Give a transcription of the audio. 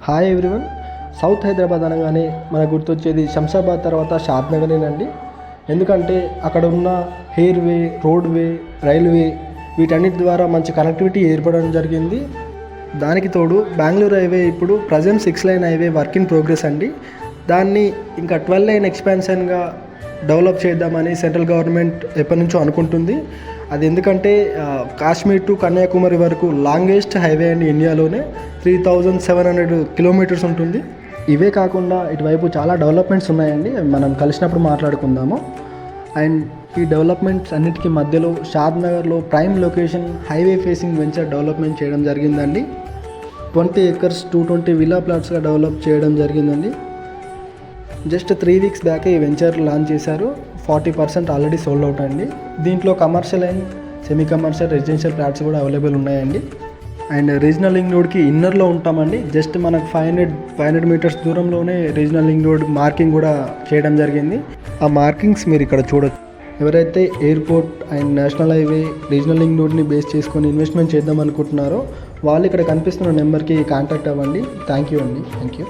Hi everyone. South Hyderabad అనగానే మనకు గుర్తొచ్చేది శంషాబాద్ తర్వాత షాద్నగరేనండి. ఎందుకంటే అక్కడ ఉన్న ఎయిర్వే, రోడ్వే, రైల్వే వీటన్నిటి ద్వారా మంచి కనెక్టివిటీ ఏర్పడడం జరిగింది. దానికి తోడు బెంగళూరు హైవే ఇప్పుడు present 6 line highway work in progress అండి. దాన్ని ఇంకా 12 లైన్ ఎక్స్పాన్షన్గా డెవలప్ చేద్దామని సెంట్రల్ గవర్నమెంట్ ఎప్పటి నుంచో అనుకుంటుంది. అది ఎందుకంటే కాశ్మీర్ టు కన్యాకుమారి వరకు లాంగెస్ట్ హైవే అండి ఇండియాలోనే. 3700 కిలోమీటర్స్ ఉంటుంది. ఇవే కాకుండా ఇటువైపు చాలా డెవలప్మెంట్స్ ఉన్నాయండి, అవి మనం కలిసినప్పుడు మాట్లాడుకుందాము. అండ్ ఈ డెవలప్మెంట్స్ అన్నిటికీ మధ్యలో షాద్నగర్లో prime location highway facing venture development చేయడం జరిగిందండి. 20 acres 220 విల్లా ప్లాట్స్గా డెవలప్ చేయడం జరిగిందండి. జస్ట్ 3 weeks బ్యాకే ఈ వెంచర్ లాంచ్ చేశారు. 40% ఆల్రెడీ సోల్డ్ అవుట్ అండి. దీంట్లో commercial and semi commercial residential flats కూడా అవైలబుల్ ఉన్నాయండి. అండ్ రీజనల్ లింక్ రోడ్కి ఇన్నర్లో ఉంటామండి. జస్ట్ మనకు 500 మీటర్స్ దూరంలోనే రీజనల్ లింక్ రోడ్ మార్కింగ్ కూడా చేయడం జరిగింది. ఆ మార్కింగ్స్ మీరు ఇక్కడ చూడొచ్చు. ఎవరైతే airport and national highway regional link రోడ్ని బేస్ చేసుకొని ఇన్వెస్ట్మెంట్ చేద్దాం అనుకుంటున్నారో వాళ్ళు ఇక్కడ కనిపిస్తున్న నెంబర్కి కాంటాక్ట్ అవ్వండి. థ్యాంక్ యూ అండి. Thank you.